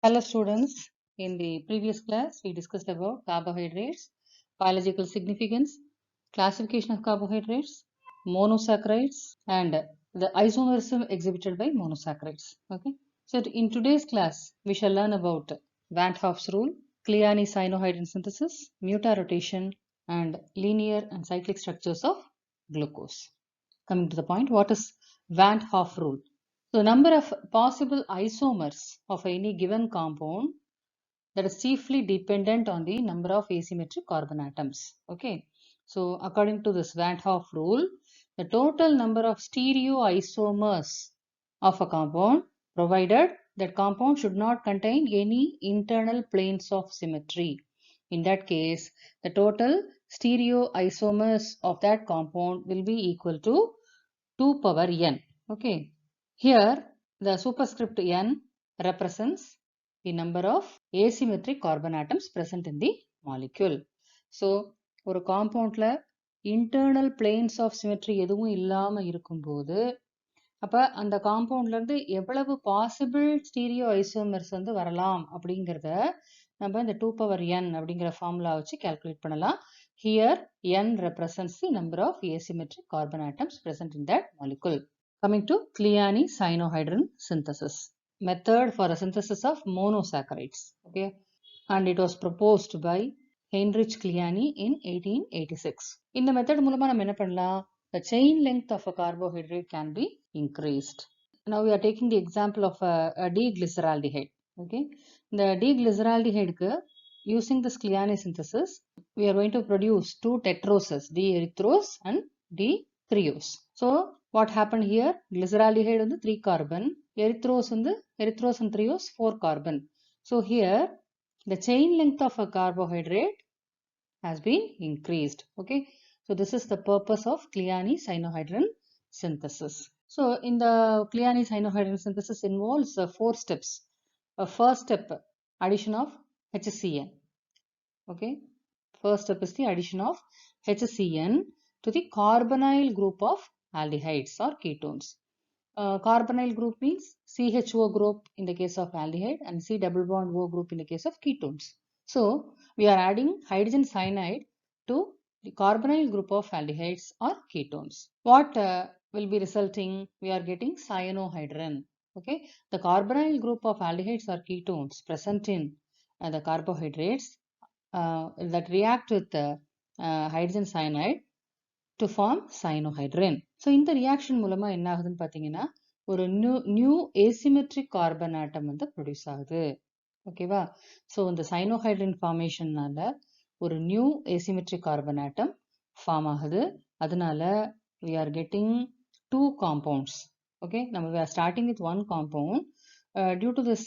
Hello students, in the previous class we discussed about carbohydrates, biological significance, classification of carbohydrates, monosaccharides and the isomerism exhibited by monosaccharides. Okay. So in today's class we shall learn about Van Hoff's rule, Kleane-Sinohydrin synthesis, mutarotation and linear and cyclic structures of glucose. Coming to the point, what is Van Hoff rule? So, number of possible isomers of any given compound that is chiefly dependent on the number of asymmetric carbon atoms. Okay. So, according to this Van Hoff rule, the total number of stereoisomers of a compound, provided that compound should not contain any internal planes of symmetry. In that case, the total stereoisomers of that compound will be equal to 2 power n. Okay. Here, the superscript n represents the number of asymmetric carbon atoms present in the molecule. So, ஒரு compoundல internal planes of symmetry எதுவும் இல்லாம இருக்கும்போது, அப்ப அந்த compoundல இருந்து எவ்வளவு possible stereoisomers வந்து வரலாம் அப்படிங்கிறத நம்ம இந்த 2 power n அப்படிங்கிற formula வச்சு calculate பண்ணலாம். Here, n represents the number of asymmetric carbon atoms present in that molecule. Coming to Kleane-Sinohydrin synthesis. Method for the synthesis of monosaccharides. Okay. And it was proposed by Heinrich Kleane in 1886. In the method மூலமா நம்ம என்ன பண்ணலாம்? The chain length of a carbohydrate can be increased. Now we are taking the example of a D-glyceraldehyde. Okay. The D-glyceraldehyde using this Kleane synthesis, we are going to produce two tetroses, D-erythrose and D-threose. So what happened here? Glyceraldehyde is 3 carbon, erythrose and threose 4 carbon. So here the chain length of a carbohydrate has been increased. Okay. So this is the purpose of Kleane-Sinohydrin synthesis. So in the Kleane-Sinohydrin synthesis involves 4 steps. A first step, addition of HCN. Okay. First step is the addition of HCN to the carbonyl group of aldehydes or ketones. Carbonyl group means CHO group in the case of aldehyde and C double bond O group in the case of ketones. So, we are adding hydrogen cyanide to the carbonyl group of aldehydes or ketones. What will be resulting? We are getting cyanohydrin. Okay, the carbonyl group of aldehydes or ketones present in the carbohydrates that react with hydrogen cyanide to form cyanohydrin. So, இந்த reaction மூலமா என்ன ஆகுதுன்னு பார்த்தீங்கன்னா ஒரு new asymmetric carbon atom வந்து produce ஆகுது. ஓகேவா? So இந்த cyanohydrin formationனால ஒரு new asymmetric carbon atom form ஆகுது. அதனால we are getting two compounds. Okay, நம்ம we are starting with one compound. Due to this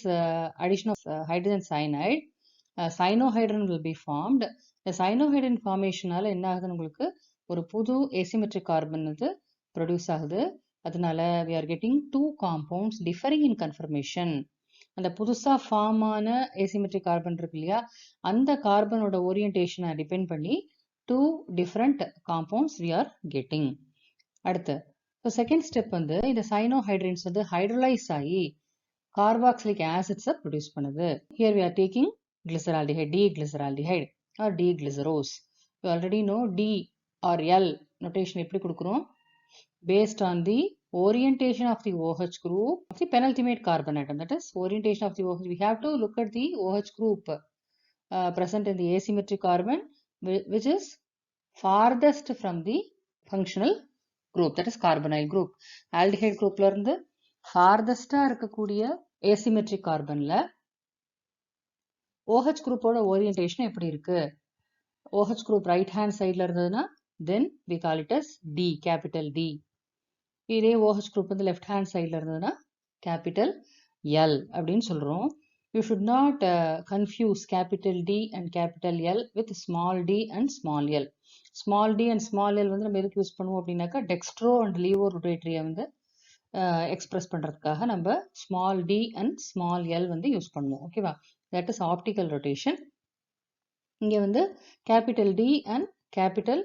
addition of hydrogen cyanide, cyanohydrin will be formed. The cyanohydrin formationனால என்ன ஆகுதுன்னு உங்களுக்கு ஒரு புது asymmetric carbon வந்து produce ஆகுது. அதனால we are getting two compounds differing in conformation. அந்த புதுசா ஃபார்ம் ஆன asymmetric carbon இருக்கு இல்லையா, அந்த கார்பனோட ஓரியன்டேஷனை டிபெண்ட் பண்ணி two different compounds we are getting. அடுத்து செகண்ட் ஸ்டெப் வந்து இந்த சைனோஹைட்ரின்ஸ் வந்து ஹைட்ரலைஸ் ஆகி கார்பாக்சிலிக் ஆசிட்ஸை ப்ரொடியூஸ் பண்ணுது. Here we are taking glyceraldehyde, D-glyceraldehyde or D-glycerose. You already know D or L notation எப்படி கொடுக்கிறோம்? Based on the orientation of the OH group of the penultimate carbon atom. That is orientation of the OH. We have to look at the OH group present in the asymmetric carbon which is farthest from the functional group. That is carbonyl group. Aldehyde groupல இருந்து farthest இருக்கக்கூடிய asymmetric carbonல OH group-ஓட orientation எப்படி இருக்கு? OH group right hand sideல இருந்ததுன்னா then we call it as D, capital D. இதே OH group வந்து left hand sideல இருந்ததுன்னா capital L அப்படின்னு சொல்றோம். You should not confuse capital D and capital L with small d and small l. Small d and small l வந்து நம்ம எதுக்கு use பண்ணுவோம் அப்படின்னாக்கா dextro and levo rotatory வந்து எக்ஸ்பிரஸ் பண்றதுக்காக நம்ம small d and small l வந்து use பண்ணுவோம். ஓகேவா? That is optical rotation. இங்க வந்து capital D and capital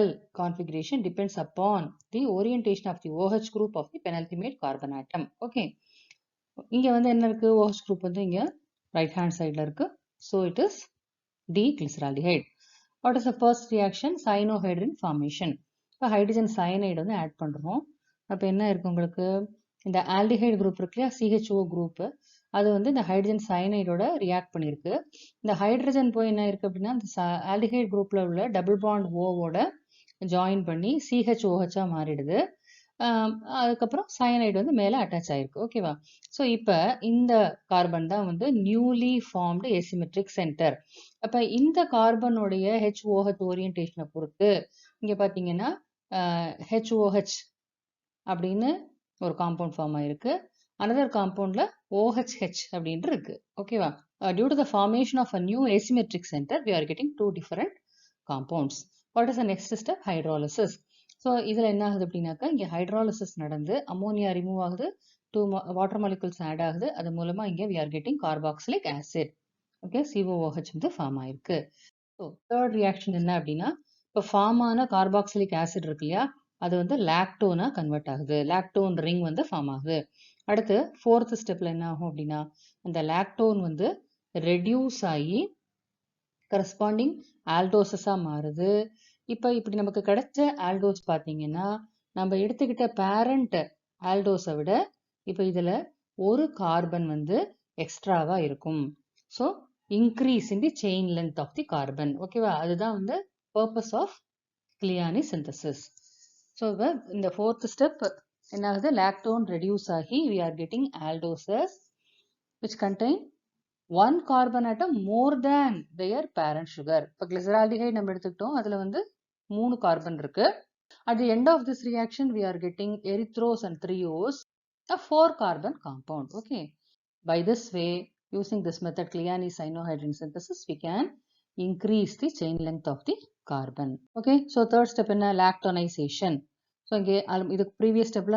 L configuration depends upon the orientation of the OH group of the penultimate carbon atom. Okay. இங்க வந்து என்ன இருக்கு? OH group வந்து இங்க ரைட் ஹேண்ட் சைடில் இருக்கு. So it is D-glyceraldehyde. What is the first reaction? Cyanohydrin formation. இப்போ hydrogen cyanide வந்து ஆட் பண்ணுறோம். அப்போ என்ன இருக்கு உங்களுக்கு, இந்த ஆல்டிஹைடு குரூப் இருக்கு இல்லையா, CHO குரூப், அது வந்து இந்த ஹைட்ரஜன் சயனைடோட ரியாக்ட் பண்ணியிருக்கு. இந்த ஹைட்ரஜன் போய் என்ன இருக்கு அப்படின்னா, இந்த ஆல்டிஹைடு குரூப்ல உள்ள டபுள் பாண்ட் ஓவோட ஜாயின் பண்ணி CHOH மாறிடுது. அதுக்கப்புறம் சயனைடு வந்து மேலே அட்டாச் ஆயிருக்கு. ஓகேவா? ஸோ இப்போ இந்த கார்பன் தான் வந்து நியூலி ஃபார்ம்டு ஏசிமெட்ரிக் சென்டர். அப்போ இந்த கார்பனுடைய HOH ஓரியன்டேஷனை பொறுத்து இங்கே பார்த்தீங்கன்னா HOH அப்படின்னு ஒரு காம்பவுண்ட் ஃபார்ம் ஆயிருக்கு. அனதர் காம்பவுண்ட்ல OHH அப்படின்ட்டு இருக்கு. ஓகேவா? Due to the formation of a new asymmetric center, we are getting two different compounds. What is the next step? Hydrolysis. So இதில் என்ன ஆகுது அப்படின்னாக்கா, இங்கே ஹைட்ராலிசிஸ் நடந்து அமோனியா ரிமூவ் ஆகுது, 2 வாட்டர் மாலிகுல்ஸ் ஆட் ஆகுது. அது மூலமா இங்கே we are getting carboxylic acid. Okay, COOH வந்து ஃபார்ம் ஆயிருக்கு. ஸோ தேர்ட் ரியாக்ஷன் என்ன அப்படின்னா, இப்போ ஃபார்ம் ஆன கார்பாக்சிலிக் ஆசிட் இருக்கு இல்லையா, அது வந்து லாக்டோனா கன்வெர்ட் ஆகுது. லாக்டோன் ரிங் வந்து ஃபார்ம் ஆகுது. அடுத்து ஃபோர்த் ஸ்டெப்ல என்ன ஆகும் அப்படின்னா, அந்த லாக்டோன் வந்து ரெடியூஸ் ஆகி கரஸ்பாண்டிங் ஆல்டோசஸா மாறுது. இப்போ இப்படி நமக்கு கிடைச்ச ஆல்டோஸ் பார்த்தீங்கன்னா, நம்ம எடுத்துக்கிட்ட பேரண்ட் ஆல்டோஸை விட இப்போ இதில் ஒரு கார்பன் வந்து எக்ஸ்ட்ராவா இருக்கும். So increase in the chain length of the carbon. ஓகேவா? அதுதான் வந்து purpose of Kiliani synthesis. So இப்போ இந்த ஃபோர்த் ஸ்டெப் என்ன ஆகுது, லாக்டோன் ரெடியூஸ் ஆகி we are getting aldoses which contain one carbon atom more than their parent sugar. இப்போ glyceraldehyde நம்ம எடுத்துக்கிட்டோம், அதுல வந்து 3 கார்பன் இருக்கு. At the end of this reaction we are getting erythrose and threose, a 4 carbon compound. Okay, by this way, using this method Cleane cyanohydrin synthesis, we can increase the chain length of the carbon. Okay, so third step என்ன, lactonization. So இங்கே இதுக்கு previous ஸ்டெப்பில்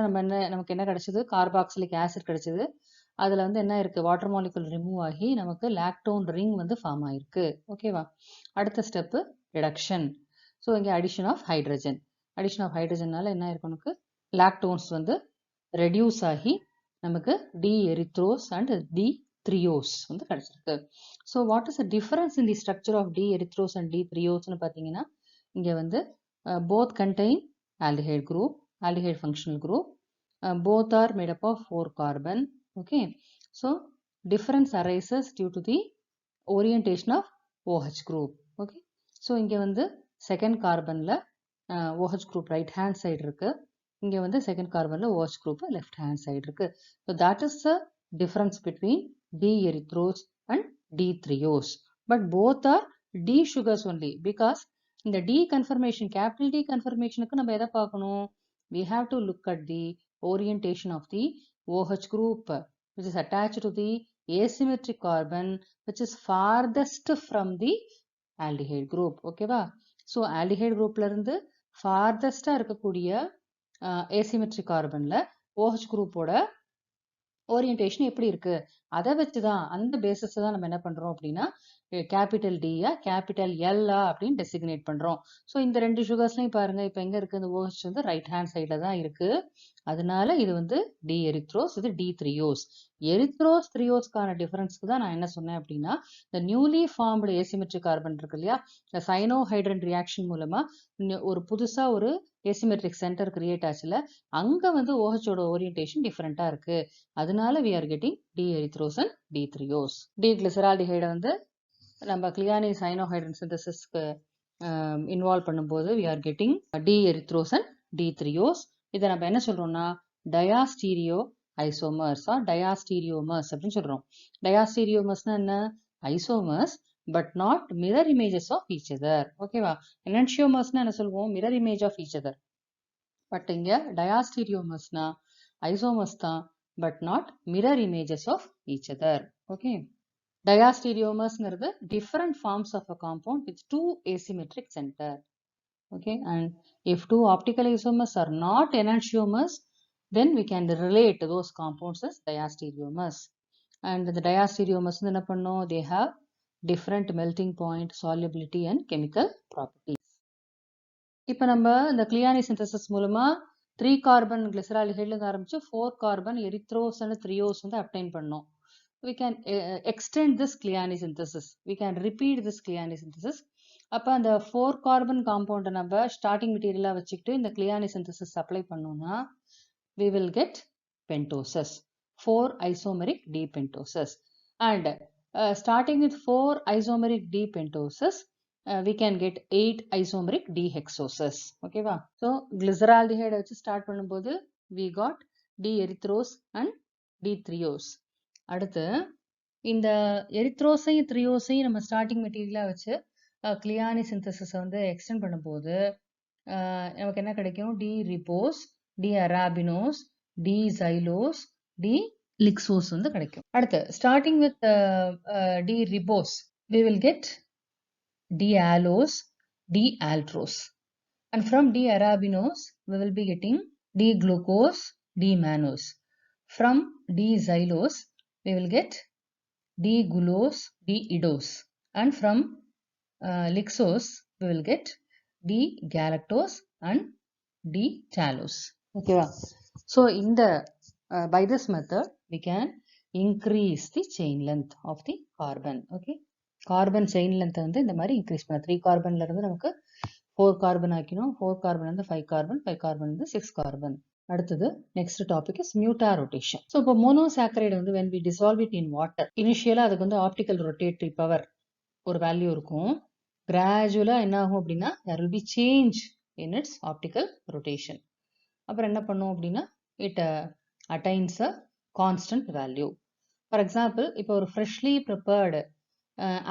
நமக்கு என்ன கிடைச்சது, carboxylic acid கிடைச்சது. அதில் வந்து என்ன இருக்குது, வாட்டர் மாலிகுல் ரிமூவ் ஆகி நமக்கு லாக்டோன் ரிங் வந்து ஃபார்ம் ஆயிருக்கு. ஓகேவா? அடுத்த ஸ்டெப்பு ரிடக்ஷன். ஸோ இங்கே addition of hydrogen. Addition of ஹைட்ரஜன்னால என்ன இருக்கும், நமக்கு லாக்டோன்ஸ் வந்து ரெடியூஸ் ஆகி நமக்கு D-erythrose and D-threose வந்து கிடைச்சிருக்கு. So what is the difference in the structure of D-erythrose and D-threoseன்னு பார்த்தீங்கன்னா, இங்கே வந்து both contain aldehyde group, aldehyde functional group. Both are made up of 4 carbon. Okay, so difference arises due to the orientation of OH group. Okay, so இங்க வந்து second carbonல OH group right hand side இருக்கு, இங்க வந்து second carbonல OH group left hand side இருக்கு. So that is the difference between D-erythrose and D-threose. But both are D sugars only, because இந்த D conformation, capital D conformationக்கு நம்ம எதை பார்க்கணும், we have to look at the orientation of the OH group which is attached to the asymmetric carbon which is farthest from the aldehyde group. ஓகேவா? So aldehyde groupல இருந்து farthest இருக்கக்கூடிய asymmetric carbonல OH groupோட orientation எப்படி இருக்கு, அதை வச்சுதான், அந்த basis தான் நம்ம என்ன பண்றோம் அப்படின்னா, கேபிட்டல் டியா கேபிட்டல் எல்லா அப்படின்னு டெசிக்னேட் பண்றோம். ஸோ இந்த ரெண்டு சுகர்ஸ்லையும் பாருங்க, இப்போ எங்க இருக்கு, இந்த OH வந்து ரைட் ஹேண்ட் சைட்ல தான் இருக்கு. அதனால இது வந்து D-erythrose, இது D-threose. எரித்ரோஸ் த்ரியோஸ்க்கான டிஃபரன்ஸ்க்கு தான் நான் என்ன சொன்னேன் அப்படின்னா, இந்த நியூலி ஃபார்ம்டு ஏசிமெட்ரிக் கார்பன் இருக்கு இல்லையா, இந்த சைனோஹைட்ரன் ரியாக்ஷன் மூலமா ஒரு புதுசா ஒரு ஏசிமெட்ரிக் சென்டர் கிரியேட் ஆச்சுல, அங்க வந்து OH ஓட ஓரியன்டேஷன் டிஃபரெண்டா இருக்கு. அதனால we are getting D-erythrose and D-threose. D-glyceraldehyde வந்து நம்ம கிளியானி சைனோஹைட்ரன் சிந்தசிஸ்க்கு இன்வால்வ் பண்ணும்போது we are getting D-erythrose and D-threose. இதை நம்ம என்ன சொல்றோம்னா, டயாஸ்டீரியோ ஐசோமர்ஸ் ஆர் டயாஸ்டீரியோமர்ஸ் அப்படின்னு சொல்றோம். டயாஸ்டீரியோமர்ஸ்னா என்ன, isomers but not mirror images of each other. ஓகேவா? எனான்ஷியோமர்ஸ்னா என்ன சொல்லுவோம், mirror image of each other. But இங்க டயாஸ்டீரியோமர்ஸ்னா ஐசோமர்ஸ் தான், but not mirror images of each other. Okay, diastereomers different forms of a compound with two asymmetric center. Okay, and if two optical isomers are not enantiomers, then we can relate those compounds as diastereomers. And the diastereomers என்ன பண்ணும், they have different melting point, solubility and chemical properties. இப்போ நம்ம இந்த கிளியானி synthesis மூலமா 3 carbon கிளிசரால்டிஹைட்ல இருந்து ஆரம்பிச்சு 4 carbon erythrose and த்ரியோஸ் வந்து obtained பண்ணோம். we can extend this Cleane synthesis. We can repeat this Cleane synthesis. அப்போ அந்த 4 கார்பன் காம்பவுண்டை நம்ம ஸ்டார்டிங் மெட்டீரியலாக வச்சுக்கிட்டு இந்த Cleane synthesis அப்ளை பண்ணோம்னா we will get pentoses, 4 isomeric D-pentoses. And starting with 4 isomeric D-pentoses, we can get 8 isomeric D-hexoses. Okay va? So glyceraldehyde வச்சு start பண்ணும்போது we got D-erythrose and D-threose. அடுத்து இந்த எரித்ரோஸையும் த்ரியோஸையும் நம்ம ஸ்டார்டிங் மெட்டீரியலாக வச்சு Cleane சிந்தசிஸை வந்து extend பண்ணும்போது நமக்கு என்ன கிடைக்கும்? D ribose, D arabinose, D xylose, D lyxose வந்து கிடைக்கும். அடுத்து starting with D ribose we will get D allose, D altrose. And from D arabinose we will be getting D glucose, D manose. From D xylose we will get D gulose, D idose. And from Lixose we will get D galactose and D talose. Okay va? So in the by this method we can increase the chain length of the carbon. Okay, carbon chain length வந்து இந்த மாதிரி increase பண்ண 3 கார்பன்ல இருந்து நமக்கு 4 carbon ஆக்கினோம், 4 carbon வந்து 5 carbon, 5 carbon வந்து 6 carbon. அடுத்தது next topic is mutarotation. So இப்போ monosaccharide வந்து when we dissolve it in water, initially அதுக்கு வந்து optical rotatory power ஒரு வேல்யூ இருக்கும். கிராஜுவலா என்ன ஆகும் அப்படின்னா there will be change in its optical rotation. அப்புறம் என்ன பண்ணும் அப்படின்னா it attains a constant value. For example, இப்போ ஒரு freshly prepared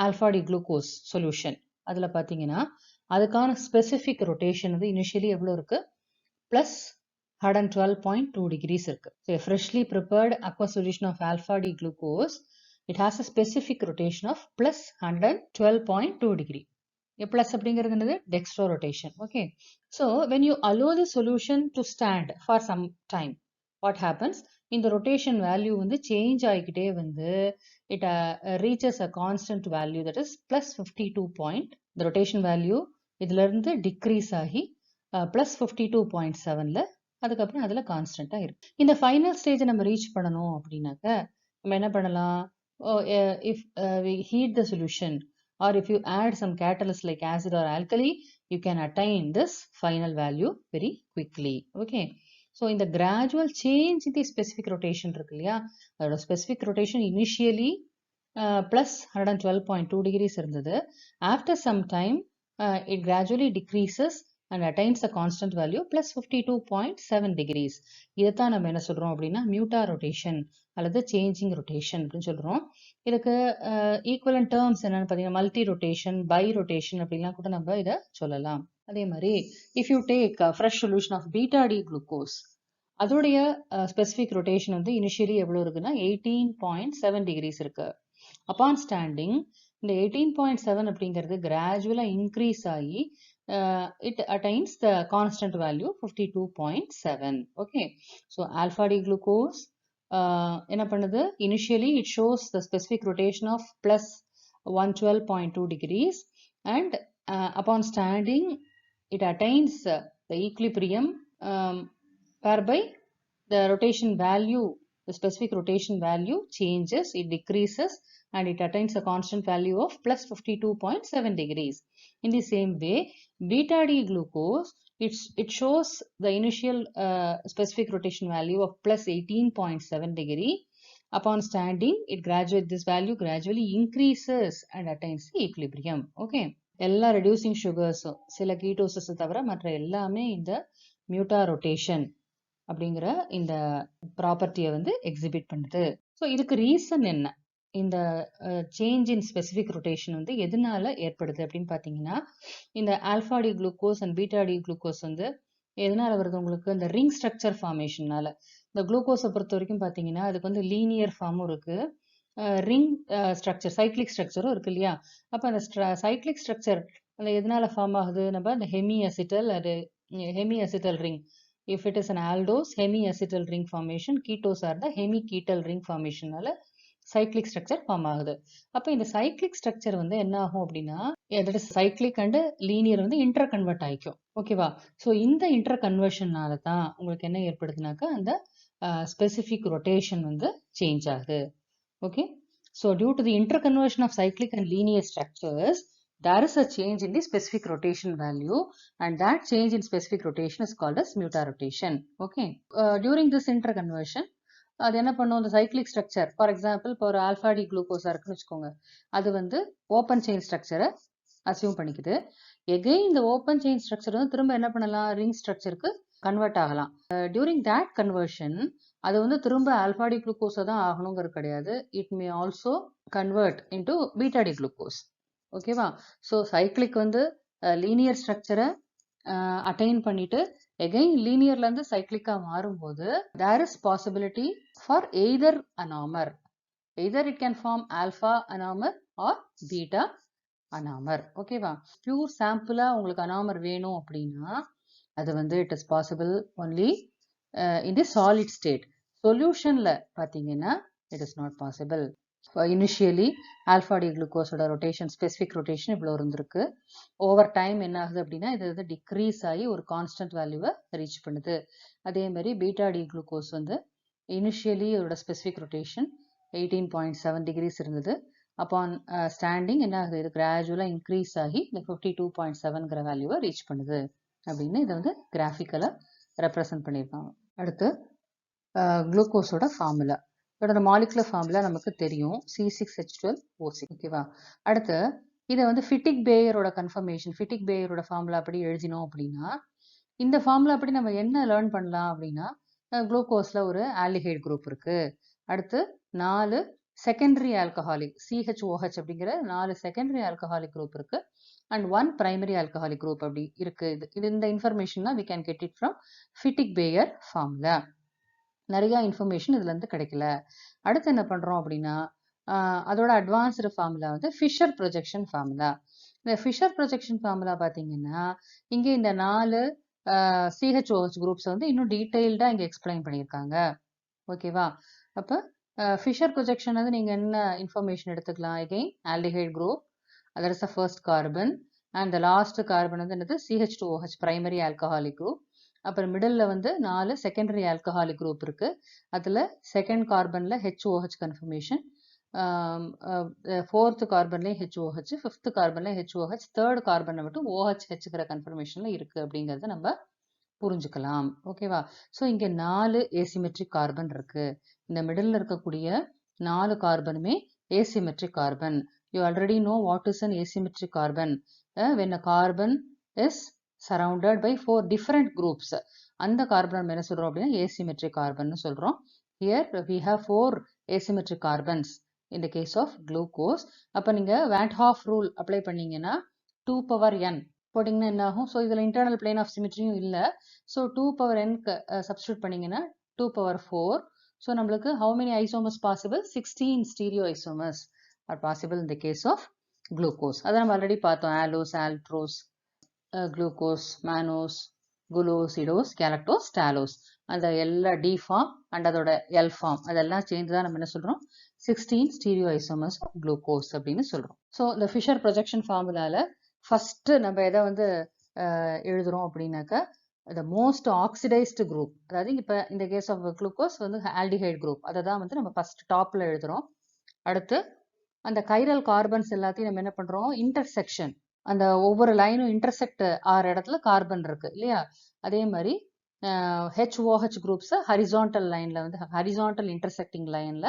alpha D glucose solution அதுல பாத்தீங்கன்னா அதுக்கான specific rotation வந்து initially எவ்வளவு இருக்கு? plus 112.2 degrees இருக்கு. So a freshly prepared aqueous solution of alpha D glucose, it has a specific rotation of plus 112.2 degree. A plus அப்படிங்கிறது என்னது? Dextro rotation. Okay. So when you allow the solution to stand for some time, what happens? இந்த rotation value வந்து change ஆகிக்கிட்டே வந்து it reaches a constant value, that is plus 52 point. The rotation value இதுல இருந்து decrease ஆகி plus 52.7ல அதுக்கப்புறம் அதுல கான்ஸ்டன்டா இருக்கு. இந்த ஃபைனல் ஸ்டேஜை நம்ம ரீச் பண்ணணும் அப்படின்னாக்க நம்ம என்ன பண்ணலாம்? If we heat the solution or if you add some catalyst like acid or alkali, you can attain this final value very quickly. Okay. So in the gradual change in the specific rotation இருக்கு இல்லையா, அதோட specific rotation initially plus 112.2 degrees இருந்தது. After some time it gradually decreases and attains a constant value plus 52.7 degrees. இதைத்தான் நம்ம என்ன சொல்றோம் அப்படின்னா mutarotation அல்லது changing rotation அப்படின்னு சொல்றோம். இதுக்கு ஈக்குவலன்ட் டேர்ம்ஸ் என்னன்னு பார்த்தீங்கன்னா மல்டி ரொட்டேஷன், பை ரொட்டேஷன் அப்படிலாம் கூட நம்ம இதை சொல்லலாம். அதே மாதிரி if you take fresh solution of beta D glucose, அதோடைய ஸ்பெசிஃபிக் ரொட்டேஷன் வந்து இனிஷியலி எவ்வளோ இருக்குன்னா 18.7 degrees இருக்கு. அப்பான் ஸ்டாண்டிங் இந்த 18.7 அப்படிங்கிறது கிராஜுவலா இன்க்ரீஸ் ஆகி it attains the constant value 52.7. Okay, so alpha D glucose என்ன பண்ணுது? Initially it shows the specific rotation of plus 112.2 degrees and upon standing it attains the equilibrium whereby the rotation value, the specific rotation value changes, it decreases and it attains a constant value of plus 52.7 degrees. In the same way, beta D glucose, it shows the initial specific rotation value of plus 18.7 degree. Upon standing, this value gradually increases and attains the equilibrium. Okay. எல்லா reducing sugars, சில ketoses தவிர மற்ற எல்லாமே இந்த mutarotation அப்படிங்கிற இந்த ப்ராப்பர்ட்டியை வந்து எக்ஸிபிட் பண்ணுது. ஸோ இதுக்கு ரீசன் என்ன? இந்த சேஞ்ச் இன் ஸ்பெசிஃபிக் ரொட்டேஷன் வந்து எதனால ஏற்படுது அப்படின்னு பார்த்தீங்கன்னா, இந்த alpha D glucose and beta D glucose வந்து எதனால வருது? உங்களுக்கு இந்த ரிங் ஸ்ட்ரக்சர் ஃபார்மேஷனால. இந்த குளுக்கோஸை பொறுத்த வரைக்கும் பார்த்தீங்கன்னா அதுக்கு வந்து லீனியர் ஃபார்மும் இருக்கு, ரிங் ஸ்ட்ரக்சர் சைக்ளிக் ஸ்ட்ரக்சரும் இருக்கு இல்லையா? அப்போ அந்த சைக்ளிக் ஸ்ட்ரக்சர் அந்த எதனால ஃபார்ம் ஆகுது? நம்ம அந்த Hemi acetyl ring. If it is an aldose, hemiacetal ring formation, ketos are the hemiketal ring formation னால cyclic structure form ஆகுது. அப்ப இந்த cyclic structure வந்து என்ன ஆகும் அப்படின்னா, that is cyclic and linear வந்து interconvert ஆயிக்கும். ஓகேவா? ஸோ இந்த interconversionனால தான் உங்களுக்கு என்ன ஏற்படுதுனாக்கா அந்த specific rotation வந்து சேஞ்ச் ஆகுது. Okay, So due to the interconversion of cyclic and linear structures, there is a change in the specific rotation value, and that change in specific rotation is called as mutarotation. Okay. During this interconversion, அது என்ன பண்ணும், அந்த cyclic structure, for example இப்போ ஒரு alpha D குளுக்கோஸா இருக்குன்னு வச்சுக்கோங்க, அது வந்து ஓப்பன் செயின் ஸ்ட்ரக்சரை அசியூம் பண்ணிக்குது. எகெயின் இந்த ஓப்பன் செயின் ஸ்ட்ரக்சர் வந்து திரும்ப என்ன பண்ணலாம், ரிங் ஸ்ட்ரக்சருக்கு கன்வெர்ட் ஆகலாம். டியூரிங் தட் கன்வர்ஷன் அது வந்து திரும்ப ஆல்ஃபா டி குளுக்கோஸா தான் ஆகணுங்கிறது கிடையாது. It may also convert into beta D glucose. ஓகேவா? ஸோ சைக்ளிக் வந்து லீனியர் ஸ்ட்ரக்சரை அட்டைன் பண்ணிட்டு எகைன் லீனியர்ல இருந்து சைக்ளிக்கா மாறும்போது there is possibility for either anomer. Either it can form alpha anomer or beta அனாமர். ஓகேவா? பியூர் சாம்பிளா உங்களுக்கு அனாமர் வேணும் அப்படின்னா அது வந்து it is possible only in the solid state. சொல்யூஷன்ல பார்த்தீங்கன்னா it is not possible. Initially alpha D குளுக்கோஸோட ரொட்டேஷன், ஸ்பெசிஃபிக் ரொட்டேஷன் இவ்வளோ இருந்திருக்கு. ஓவர் டைம் என்ன ஆகுது அப்படின்னா இது வந்து டிக்ரீஸ் ஆகி ஒரு கான்ஸ்டன்ட் வேல்யூவை ரீச் பண்ணுது. அதே மாதிரி பீட்டா டி குளுக்கோஸ் வந்து இனிஷியலி அதோட ஸ்பெசிஃபிக் ரொட்டேஷன் 18.7 டிகிரிஸ் இருந்தது. அப்பான் ஸ்டாண்டிங் என்ன ஆகுது, இது கிராஜுவலாக இன்க்ரீஸ் ஆகி இந்த 52.7ங்கிற வேல்யூவை ரீச் பண்ணுது அப்படின்னு இதை வந்து கிராஃபிக்கலாக ரெப்ரசன்ட் பண்ணியிருக்காங்க. அடுத்து குளுக்கோஸோட ஃபார்முலா, இதோட மாலிகுலர் ஃபார்முலா நமக்கு தெரியும், C6H12O6. ஓகேவா? அடுத்து இதை வந்து ஃபிட்டிக் பேயரோட கன்ஃபர்மேஷன், ஃபிட்டிக் பேயரோட ஃபார்முலா அப்படி எழுதினோம் அப்படின்னா இந்த ஃபார்முலா அப்படி நம்ம என்ன லேர்ன் பண்ணலாம் அப்படின்னா, குளுக்கோஸ்ல ஒரு ஆல்டிஹைட் குரூப் இருக்கு, அடுத்து 4 செகண்டரி ஆல்கஹாலிக் CHOH அப்படிங்கிற 4 செகண்டரி ஆல்கஹாலிக் குரூப் இருக்கு, அண்ட் 1 பிரைமரி ஆல்கஹாலிக் குரூப் அப்படி இருக்கு. இது இந்த இன்ஃபர்மேஷன் தான் we can get it from Fittig Bayer formula. நிறைய இன்ஃபர்மேஷன் இதுல இருந்து கிடைக்கல. அடுத்து என்ன பண்றோம் அப்படின்னா அதோட அட்வான்ஸ்டு ஃபார்முலா வந்து ஃபிஷர் ப்ரொஜெக்ஷன் ஃபார்முலா. இந்த ஃபிஷர் ப்ரொஜெக்ஷன் ஃபார்முலா பார்த்தீங்கன்னா இங்கே இந்த 4 CHOH குரூப்ஸ் வந்து இன்னும் டீட்டெயில்டா இங்கே எக்ஸ்பிளைன் பண்ணியிருக்காங்க. ஓகேவா? அப்போ ஃபிஷர் ப்ரொஜெக்ஷன் வந்து நீங்க என்ன இன்ஃபர்மேஷன் எடுத்துக்கலாம், again aldehyde group, that is the first carbon, and the last carbon வந்து என்னது CH2OH primary alcoholic group. அப்புறம் மிடில் வந்து 4 செகண்டரி ஆல்கஹாலிக் குரூப் இருக்கு, அதுல செகண்ட் கார்பன்ல HOH கன்ஃபர்மேஷன், ஃபோர்த் கார்பன்லயும் HOH, ஃபிஃப்த் கார்பன்ல HOH, தேர்ட் கார்பன்ல மட்டும் OHHங்கிற கன்ஃபர்மேஷன்ல இருக்கு அப்படிங்கறத நம்ம புரிஞ்சுக்கலாம். ஓகேவா? ஸோ இங்க 4 ஏசிமெட்ரிக் கார்பன் இருக்கு. இந்த மிடில் இருக்கக்கூடிய 4 கார்பனுமே asymmetric carbon. You already know what is an asymmetric carbon. When a carbon is surrounded by 4 different groups, அந்த கார்பன் நம்ம என்ன சொல்றோம் அப்படின்னா asymmetric carbon சொல்றோம். Here we have 4 asymmetric carbons in the case of glucose. அப்ப நீங்க Van Hoff rule apply பண்ணீங்கன்னா 2 power n போட்டிங்கன்னா என்ன ஆகும்? ஸோ இதில் இன்டர்னல் பிளேன் ஆஃப் சிமெட்ரியும் இல்லை. ஸோ 2 power n சப்ஸ்டியூட் பண்ணீங்கன்னா 2 power 4. ஸோ நம்மளுக்கு how many isomers possible? 16 stereo isomers are possible in the case of glucose. அதை நம்ம ஆல்ரெடி பார்த்தோம், ஆலோஸ், ஆல்ட்ரோஸ், குளுக்கோஸ், மானோஸ், குளோசிடோஸ், கேலக்டோஸ், டாலோஸ், அந்த எல்லா டி ஃபார்ம் அண்ட் அதோட எல் ஃபார்ம் அதெல்லாம் சேர்ந்து தான் நம்ம என்ன சொல்றோம், 16 ஸ்டீரியோ ஐசோமர்ஸ் ஆஃப் குளுக்கோஸ் அப்படின்னு சொல்றோம். ஸோ இந்த ஃபிஷர் ப்ரொஜெக்ஷன் ஃபார்முலால ஃபர்ஸ்ட் நம்ம எதை வந்து எழுதுறோம் அப்படின்னாக்கா the most oxidized group, அதாவது இப்போ இந்த கேஸ் ஆஃப் குளுக்கோஸ் வந்து ஆல்டிஹைட் குரூப், அதை தான் வந்து நம்ம ஃபர்ஸ்ட் டாப்ல எழுதுறோம். அடுத்து அந்த கைரல் கார்பன்ஸ் எல்லாத்தையும் நம்ம என்ன பண்றோம், இன்டர்செக்ஷன், அந்த ஒவ்வொரு லைனும் இன்டர்செக்ட் ஆகிற இடத்துல கார்பன் இருக்கு இல்லையா, அதே மாதிரி HOH குரூப்ஸ் ஹரிசான்டல் லைன்ல வந்து ஹரிசான்டல் இன்டர்செக்டிங் லைன்ல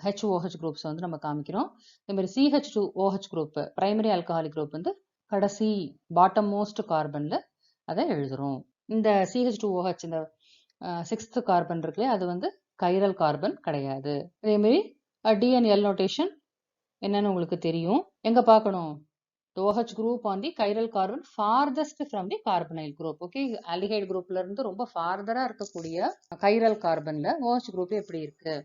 HOH குரூப்ஸ் வந்து நம்ம காமிக்கிறோம். அதே மாதிரி CH2OH group primary alcoholic group வந்து கடைசி பாட்டம் மோஸ்ட் கார்பன்ல அதை எழுதுறோம். இந்த CH2OH இந்த 6th கார்பன் இருக்குல்லையா, அது வந்து கைரல் கார்பன் கிடையாது. அதே மாதிரி DNL நோட்டேஷன் என்னன்னு உங்களுக்கு தெரியும். எங்க பார்க்கணும், OH group on the chiral carbon farthest from the carbonyl group. Okay, aldehyde groupல இருந்து ரொம்ப farther-ஆ இருக்கக்கூடிய chiral carbonல OH group எப்படி இருக்கு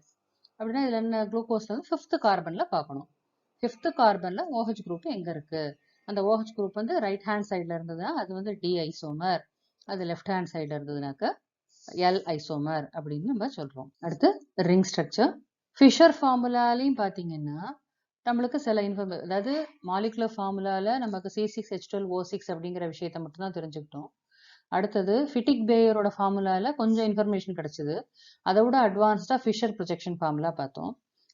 அப்படின்னா இதுல என்ன, குளுக்கோஸ் வந்து 5th கார்பன்ல பார்க்கணும். 5th கார்பன்ல OH group எங்க இருக்கு, அந்த OH group வந்து ரைட் ஹேண்ட் சைட்ல இருந்ததுன்னா அது வந்து டி ஐசோமர், அது லெஃப்ட் ஹேண்ட் சைட்ல இருந்ததுனாக்க எல் ஐசோமர் அப்படின்னு நம்ம சொல்றோம். அடுத்து ரிங் ஸ்ட்ரக்சர். ஃபிஷர் ஃபார்முலாலையும் பார்த்தீங்கன்னா நம்மளுக்கு சில அதாவது மாலிகுலர் ஃபார்முலால நமக்கு C6H12O6 அப்படிங்கிற விஷயத்த மட்டும் தான் தெரிஞ்சுக்கிட்டோம். அடுத்தது ஃபிட்டிக் பேயரோட ஃபார்முலால கொஞ்சம் இன்ஃபர்மேஷன் கிடைச்சது. அதை விட அட்வான்ஸ்டா ஃபிஷர் ப்ரொஜெக்ஷன் ஃபார்முலா பார்த்தோம்.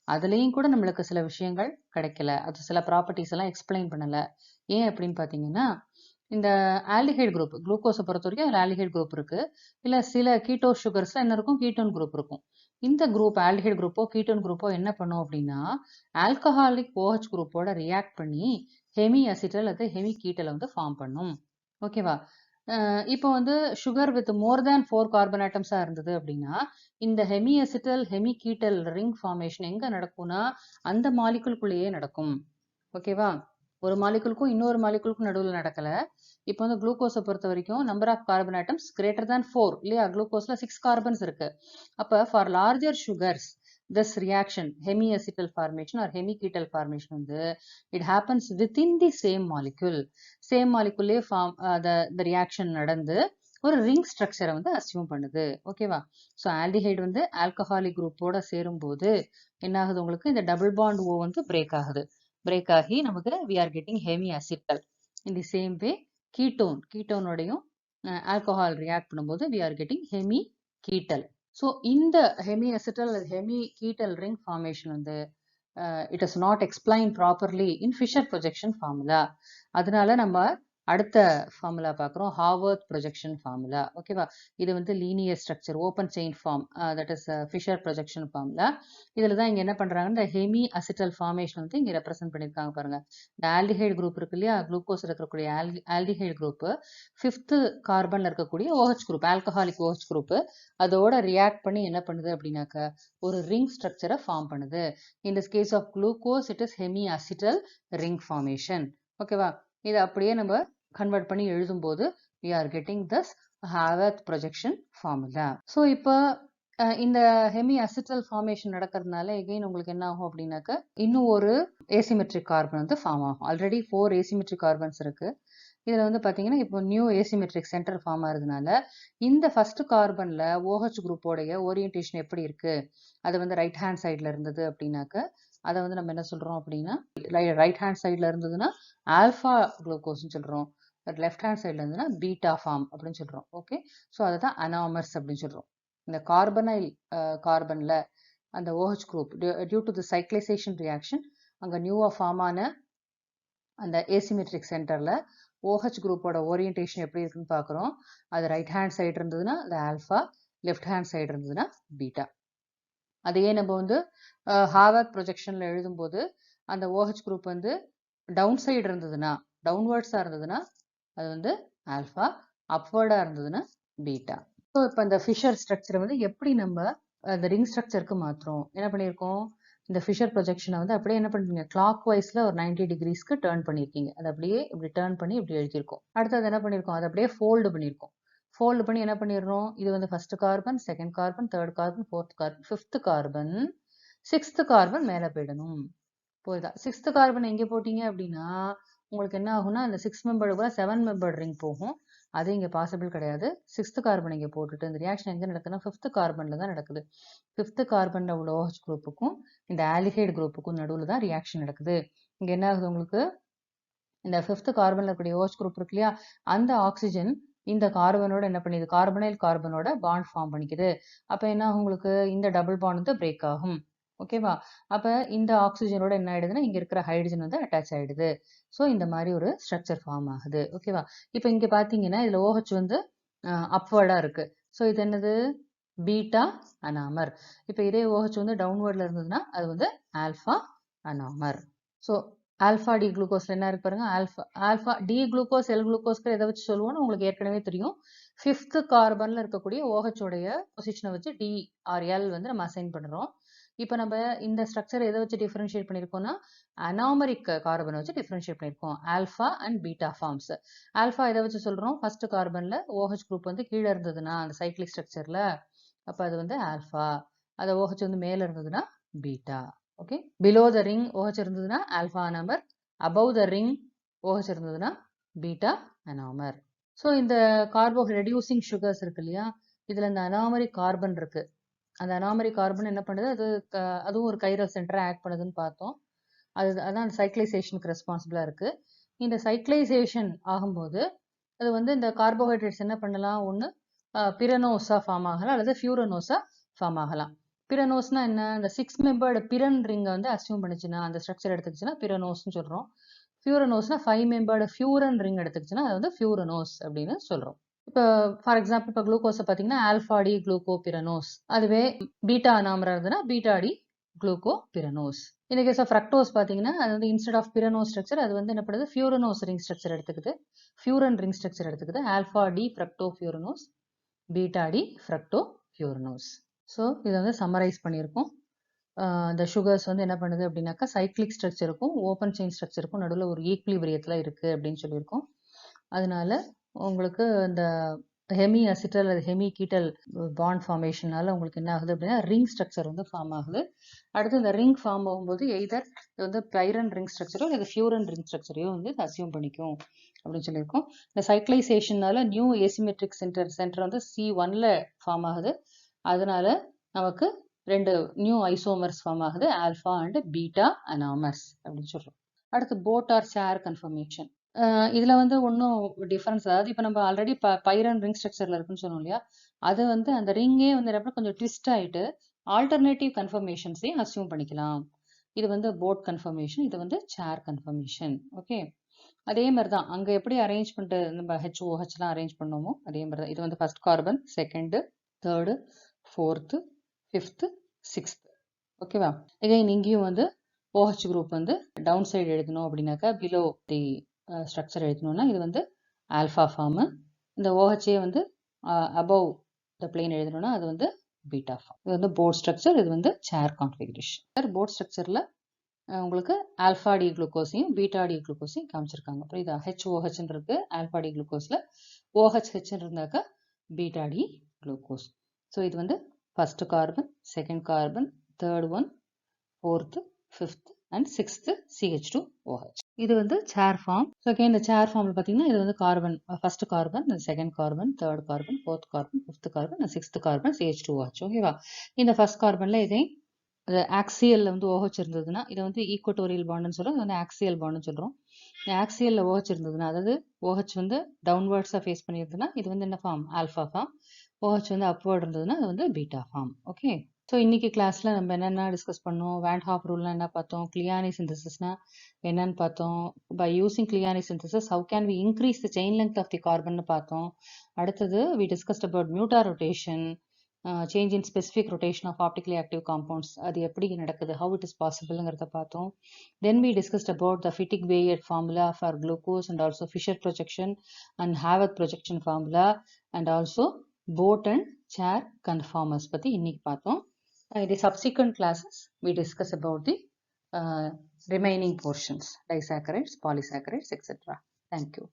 அதுலேயும் கூட நம்மளுக்கு சில விஷயங்கள் கிடைக்கல, அது சில ப்ராப்பர்ட்டிஸ் எல்லாம் எக்ஸ்பிளைன் பண்ணல. ஏன் அப்படின்னு பார்த்தீங்கன்னா, இந்த ஆல்டிஹைட் குரூப் குளுக்கோஸை பொறுத்த வரைக்கும் அதில் ஆல்டிஹைட் குரூப் இருக்கு. இல்லை சில கீட்டோ சுகர்ஸ்ல என்ன இருக்கும், கீட்டோன் குரூப் இருக்கும். இந்த குரூப் ஆல்டிஹைட் குரூப்போ கீட்டோன் குரூப்போ என்ன பண்ணும் அப்படின்னா, ஆல்கஹாலிக் OH குரூப்போட ரியாக்ட் பண்ணி ஹெமி அசிட்டல் அல்லது ஹெமி கீட்டலை வந்து ஃபார்ம் பண்ணும். ஓகேவா? இப்போ வந்து sugar with more than 4 carbon ஆட்டம்ஸா இருந்தது அப்படின்னா, இந்த hemi acetal hemi ketal ring formation எங்க நடக்கும்னா அந்த மாலிகுல்குள்ளேயே நடக்கும். ஓகேவா? ஒரு மாலிகுலுக்கும் இன்னொரு மாலிகுலுக்கும் நடுவில் நடக்கல. இப்போ வந்து குளுக்கோஸை பொறுத்த வரைக்கும் number of carbon atoms greater than 4 இல்லையா? குளுக்கோஸ்ல 6 கார்பன்ஸ் இருக்கு. அப்போ for larger sugars this reaction hemiacetal formation or hemiketal formation வந்து it happens within the same molecule. Same மாலிகுல்லே ஃபார்ம் the reaction நடந்து ஒரு ரிங் ஸ்ட்ரக்சரை வந்து அசியூம் பண்ணுது. ஓகேவா? ஸோ ஆல்டிஹைடு வந்து ஆல்கஹாலிக் குரூப்போட சேரும்போது என்ன ஆகுது, உங்களுக்கு இந்த டபுள் பாண்ட் ஓ வந்து பிரேக் ஆகுது. பிரேக் ஆகி நமக்கு we are getting hemi acetal. in the same way கீட்டோனோடையும் ஆல்கஹால் ரியாக்ட் பண்ணும்போது we are getting hemi ketal. So இந்த hemi acetal hemi ketal ring formation வந்து it is not explain properly in Fischer projection formula. அதனால நம்ம அடுத்த formula பார்க்குறோம், ஹார்வர்த் projection formula. ஓகேவா? இது வந்து linear structure open chain form, that is Fischer projection formula. இதில் தான் இங்கே என்ன பண்ணுறாங்க, இந்த ஹெமி அசிட்டல் ஃபார்மேஷன் வந்து இங்கே ரெப்ரசென்ட் பண்ணியிருக்காங்க பாருங்க. இந்த ஆல்டிஹைடு குரூப் இருக்கு இல்லையா, குளுக்கோஸ் இருக்கக்கூடிய ஆல்டிஹைடு குரூப் 5th கார்பன்ல இருக்கக்கூடிய OH group, alcoholic OH group, அதோட ரியாக்ட் பண்ணி என்ன பண்ணுது அப்படின்னாக்க ஒரு ரிங் ஸ்ட்ரக்சரை ஃபார்ம் பண்ணுது. In this case of glucose it is hemiacetal ring formation. ஓகேவா? இதை அப்படியே நம்ம கன்வெர்ட் பண்ணி எழுதும்போது we are getting this Haworth projection formula. So இப்போ இந்த ஹெமி அசிட்டல் ஃபார்மேஷன் நடக்கிறதுனால எகைன் உங்களுக்கு என்ன ஆகும் அப்படின்னாக்க இன்னும் ஒரு ஏசிமெட்ரிக் கார்பன் வந்து ஃபார்ம் ஆகும். ஆல்ரெடி 4 ஏசிமெட்ரிக் கார்பன்ஸ் இருக்கு. இதில் வந்து பார்த்தீங்கன்னா இப்போ நியூ ஏசிமெட்ரிக் சென்டர் ஃபார்ம் ஆகுறதுனால இந்த ஃபர்ஸ்ட் கார்பனில் OH குரூப்போடைய ஓரியன்டேஷன் எப்படி இருக்கு, அது வந்து ரைட் ஹேண்ட் சைடில் இருந்தது அப்படின்னாக்க அதை வந்து நம்ம என்ன சொல்கிறோம் அப்படின்னா, ரைட் ஹேண்ட் சைடில் இருந்ததுன்னா ஆல்ஃபா குளுக்கோஸ்ன்னு சொல்கிறோம், பட் லெஃப்ட் ஹேண்ட் சைடில் இருந்ததுன்னா பீட்டா ஃபார்ம் அப்படின்னு சொல்கிறோம். ஓகே, ஸோ அதை தான் அனாமர்ஸ் அப்படின்னு சொல்கிறோம். இந்த கார்பனைல் கார்பனில் அந்த OH group due to the cyclization reaction அங்கே நியூவாக ஃபார்ம் ஆன அந்த ஏசிமெட்ரிக் சென்டரில் OH குரூப்போட ஓரியன்டேஷன் எப்படி இருக்குன்னு பார்க்குறோம். அது ரைட் ஹேண்ட் சைடு இருந்ததுன்னா அது ஆல்ஃபா, லெஃப்ட் ஹேண்ட் சைடு இருந்ததுன்னா பீட்டா. அதையே நம்ம வந்து ஹார்வர்த் ப்ரொஜெக்ஷனில் எழுதும்போது அந்த OH குரூப் வந்து டவுன் சைடு இருந்ததுன்னா, டவுன்வர்ட்ஸாக இருந்ததுன்னா அது வந்து ஆல்ஃபா, அப்வர்டாக இருந்ததுன்னா பீட்டா. ஸோ இப்போ இந்த ஃபிஷர் ஸ்ட்ரக்சரை வந்து எப்படி நம்ம அந்த ரிங் ஸ்ட்ரக்சருக்கு மாற்றுறோம், என்ன பண்ணியிருக்கோம், இந்த ஃபிஷர் ப்ரொஜெக்ஷனை வந்து அப்படியே என்ன பண்ணுறீங்க, கிளாக் வைஸில் ஒரு 90 டிகிரிஸ்க்கு டேர்ன் பண்ணியிருக்கீங்க. அதை அப்படியே இப்படி டேர்ன் பண்ணி இப்படி எழுதியிருக்கோம். அடுத்தது என்ன பண்ணியிருக்கோம், அதை அப்படியே ஃபோல்டு பண்ணியிருக்கோம். ஃபோல்டு பண்ணி என்ன பண்ணிடுறோம், இது வந்து first carbon, second carbon, third carbon, fourth carbon, 5th carbon, 6th carbon மேலே போயிடணும். போய்தா 6th கார்பன் எங்கே போட்டீங்க அப்படின்னா உங்களுக்கு என்ன ஆகும்னா அந்த 6 மெம்பர்டு கூட 7 மெம்பர்டு ரிங் போகும். அது இங்கே பாசிபிள் கிடையாது. 6th கார்பன் இங்கே போட்டுட்டு இந்த ரியாக்ஷன் எங்கே நடக்குதுன்னா 5th கார்பனில் தான் நடக்குது. 5th கார்பனில் உள்ள OH குரூப்புக்கும் இந்த ஆல்டிஹைடு குரூப்புக்கும் நடுவில் தான் ரியாக்ஷன் நடக்குது. இங்கே என்ன ஆகுது, உங்களுக்கு இந்த 5th கார்பனில் இருக்கக்கூடிய OH குரூப் இருக்கு இல்லையா, அந்த ஆக்சிஜன் இந்த கார்பனோட என்ன பண்ணிது, கார்பனைல் கார்பனோட பாண்ட் ஃபார்ம் பண்ணிக்குது. அப்போ என்ன ஆகும், உங்களுக்கு இந்த டபுள் பாண்ட் வந்து பிரேக் ஆகும். ஓகேவா? அப்போ இந்த ஆக்சிஜனோட என்ன ஆயிடுதுன்னா இங்கே இருக்கிற ஹைட்ரஜன் வந்து அட்டாச் ஆயிடுது. ஸோ இந்த மாதிரி ஒரு ஸ்ட்ரக்சர் ஃபார்ம் ஆகுது. ஓகேவா? இப்போ இங்கே பார்த்தீங்கன்னா இதில் OH வந்து அப்வர்டாக இருக்கு. ஸோ இது என்னது, பீட்டா அனாமர். இப்போ இதே OH வந்து டவுன்வர்டில் இருந்ததுன்னா அது வந்து ஆல்ஃபா அனாமர். ஸோ ஆல்ஃபா டி குளுக்கோஸ்ல என்ன இருக்கு பாருங்க, ஆல்ஃபா டி குளுக்கோஸ் எல் குளுக்கோஸ்க்கு எதை வச்சு சொல்லுவோம்னு உங்களுக்கு ஏற்கனவே தெரியும். 5th கார்பன்ல இருக்கக்கூடிய OH உடைய பொசிஷனை வச்சு டி ஆர் எல் வந்து நம்ம அசைன் பண்ணுறோம். இப்போ நம்ம இந்த ஸ்ட்ரக்சர் எதை வச்சு டிஃபரன்ஷியேட் பண்ணியிருக்கோம்னா அனாமரிக் கார்பனை வச்சு டிஃபரன்ஷியேட் பண்ணியிருக்கோம். Alpha and beta forms. ஆல்ஃபா எதை வச்சு சொல்கிறோம், ஃபர்ஸ்ட் கார்பனில் OH குரூப் வந்து கீழே இருந்ததுன்னா அந்த சைக்ளிக் ஸ்ட்ரக்சரில் அப்போ அது வந்து ஆல்ஃபா, அது OH வந்து மேலே இருந்ததுன்னா beta. Okay, below the ring OH இருந்ததுன்னா alpha anomer, above the ring OH இருந்ததுன்னா பீட்டா அனாமர். ஸோ இந்த கார்போ ரெடியூசிங் சுகர்ஸ் இருக்கு இல்லையா, இதில் இந்த அனாமரிக் கார்பன் இருக்கு. அந்த அனாமரிக் கார்பன் என்ன பண்ணுது, அதுவும் ஒரு கைரல் சென்டரை ஆக்ட் பண்ணுதுன்னு பார்த்தோம். அதான் அந்த சைக்ளைசேஷனுக்கு ரெஸ்பான்சிபிளாக இருக்கு. இந்த சைக்ளைசேஷன் ஆகும்போது அது வந்து இந்த கார்போஹைட்ரேட்ஸ் என்ன பண்ணலாம், ஒன்று பிரானோஸா ஃபார்ம் ஆகலாம் அல்லது ஃபியூரனோஸா ஃபார்ம் ஆகலாம். பிரானோஸ்னா என்ன? இந்த 6 மெம்பர்டு பிரான் ரிங்கை வந்து அசியூம் பண்ணுச்சுன்னா, அந்த ஸ்ட்ரக்சர் எடுத்துக்கிச்சுன்னா பிரானோஸ்னு சொல்றோம். ஃபியூரனோஸ்னா 5 மெம்பர்டு ஃபியூரன் ரிங் எடுத்துக்கிச்சுன்னா அது வந்து ஃபியூரனோஸ் அப்படின்னு சொல்றோம். இப்போ ஃபார் எக்ஸாம்பிள் இப்போ குளுக்கோஸை பார்த்தீங்கன்னா ஆல்ஃபா டி குளுக்கோபிரனோஸ். அதுவே பீட்டா அனாமரா இருந்ததுன்னா பீட்டா டி குளுக்கோபிரனோஸ். இந்த கேஸ் ஆஃப் ஃப்ரக்டோஸ் பார்த்தீங்கன்னா அது வந்து இன்ஸ்டெட் ஆஃப் பிரானோஸ் ஸ்ட்ரக்சர் அது வந்து என்ன பண்ணுது ஃபியூரனோஸ் ரிங் ஸ்ட்ரக்சர் எடுத்துக்குது. ஃபியூரன் ரிங் ஸ்ட்ரக்சர் எடுத்துக்குது. Alpha D ஃப்ரக்டோ ஃபியூரனோஸ், beta D ஃப்ரக்டோ ஃபியூரனோஸ். So இதை வந்து சம்மரைஸ் பண்ணியிருக்கோம். இந்த சுகர்ஸ் வந்து என்ன பண்ணுது அப்படின்னாக்கா சைக்ளிக் ஸ்ட்ரக்சருக்கும் ஓப்பன் செயின் ஸ்ட்ரக்சருக்கும் நடுவில் ஒரு ஈக்லிபிரியத்தில் இருக்குது அப்படின்னு சொல்லியிருக்கோம். அதனால உங்களுக்கு இந்த ஹெமி அசிட்டல் அல்லது ஹெமி கீட்டல் பாண்ட் ஃபார்மேஷனால உங்களுக்கு என்ன ஆகுது அப்படின்னா ரிங் ஸ்ட்ரக்சர் வந்து ஃபார்ம் ஆகுது. அடுத்து இந்த ரிங் ஃபார்ம் ஆகும்போது எய்தர் இது வந்து பைரன் ரிங் ஸ்ட்ரக்சரோ இல்லை ஃபியூரன் ரிங் ஸ்ட்ரக்சரையோ வந்து அசியூம் பண்ணிக்கும் அப்படின்னு சொல்லியிருக்கோம். இந்த சைக்ளைசேஷனால நியூ ஏசிமெட்ரிக் சென்டர் வந்து C1ல ஃபார்ம் ஆகுது. அதனால நமக்கு 2 நியூ ஐசோமர்ஸ் ஃபார்ம் ஆகுது, ஆல்ஃபா அண்ட் பீட்டா அனாமர்ஸ் அப்படின்னு சொல்றோம். அடுத்து போட் ஆர் சேர் கன்ஃபர்மேஷன். இதுல வந்து ஒன்றும் டிஃபரன்ஸ், அதாவது இப்போ நம்ம ஆல்ரெடி பைரன் ரிங் ஸ்ட்ரக்சர்ல இருக்குன்னு சொன்னோம் இல்லையா, அது வந்து அந்த ரிங்கே வந்து கொஞ்சம் ட்விஸ்ட் ஆயிட்டு ஆல்டர்னேட்டிவ் கன்ஃபர்மேஷன்ஸையும் அசியூம் பண்ணிக்கலாம். இது வந்து போட் கன்ஃபர்மேஷன், இது வந்து சேர் கன்ஃபர்மேஷன். ஓகே, அதே மாதிரி தான் அங்கே எப்படி அரேஞ்ச்மெண்ட் நம்ம HOHலாம் அரேஞ்ச் பண்ணோமோ அதே மாதிரி தான். இது வந்து first carbon, second, third, fourth, fifth, sixth. ஓகேவா? எகைன் இங்கேயும் வந்து OH குரூப் வந்து டவுன் சைடு எழுதணும் அப்படின்னாக்கா பிலோ தி ஸ்ட்ரக்சர் எழுதணும்னா இது வந்து ஆல்ஃபா ஃபார்மு. இந்த OHA வந்து அபவ் த பிளேன் எழுதணும்னா அது வந்து பீட்டா ஃபார்ம். இது வந்து போர்ட் ஸ்ட்ரக்சர், இது வந்து சேர் கான்ஃபிகரேஷன். போர்ட் ஸ்ட்ரக்சரில் உங்களுக்கு ஆல்ஃபா டி குளுக்கோஸையும் பீட்டா டி குளுக்கோஸையும் காமிச்சிருக்காங்க. புரியுதா? HOH இருக்கு ஆல்ஃபா டி குளுக்கோஸில், OHH இருந்தாக்கா பீட்டா டி குளுக்கோஸ். ஸோ இது வந்து first carbon, second carbon, third one, fourth, fifth and sixth CH2OH. இது வந்து சேர் ஃபார்ம். ஸோ ஓகே, இந்த சேர் ஃபார்மில் பார்த்தீங்கன்னா இது வந்து carbon, first carbon, second carbon, third carbon, fourth carbon, fifth carbon, sixth carbon CH2OH. ஓகேவா? இந்த ஃபர்ஸ்ட் கார்பனில் இதை ஆக்சியல்ல வந்து OH இருந்ததுன்னா இதை வந்து ஈக்குவட்டோரியல் பாண்டுன்னு சொல்றோம், இது வந்து ஆக்சியல் பாண்டுன்னு சொல்றோம். ஆக்சியல்ல OH இருந்ததுன்னா, அதாவது OH வந்து டவுன்வர்ட்ஸாக ஃபேஸ் பண்ணியிருந்ததுன்னா இது வந்து என்ன ஃபார்ம்? Alpha form. OH வந்து அப்வர்ட் இருந்ததுன்னா அது வந்து பீட்டா ஃபார்ம். ஓகே, ஸோ இன்னைக்கு கிளாஸ்ல நம்ம என்னென்ன டிஸ்கஸ் பண்ணோம்? வேன் ஹாப் ரூல்னா என்ன பார்த்தோம்? கிளியானி சிந்தசிஸ்னா என்னன்னு பார்த்தோம்? By using Kiliani synthesis how can we increase the chain length of the carbon பார்த்தோம். அடுத்தது we discussed about muta rotation, change in specific rotation of optically active compounds, அது எப்படி நடக்குது, ஹவு இட் இஸ் பாசிபிள்ங்கிறத பார்த்தோம். Then we discussed about the ஃபிட்டிக் வேயட் formula for glucose and also Fischer projection and Haworth projection formula and also boat and chair conformers பற்றி இன்னைக்கு பார்த்தோம். In the subsequent classes, we discuss about the remaining portions, disaccharides, polysaccharides, etc. Thank you.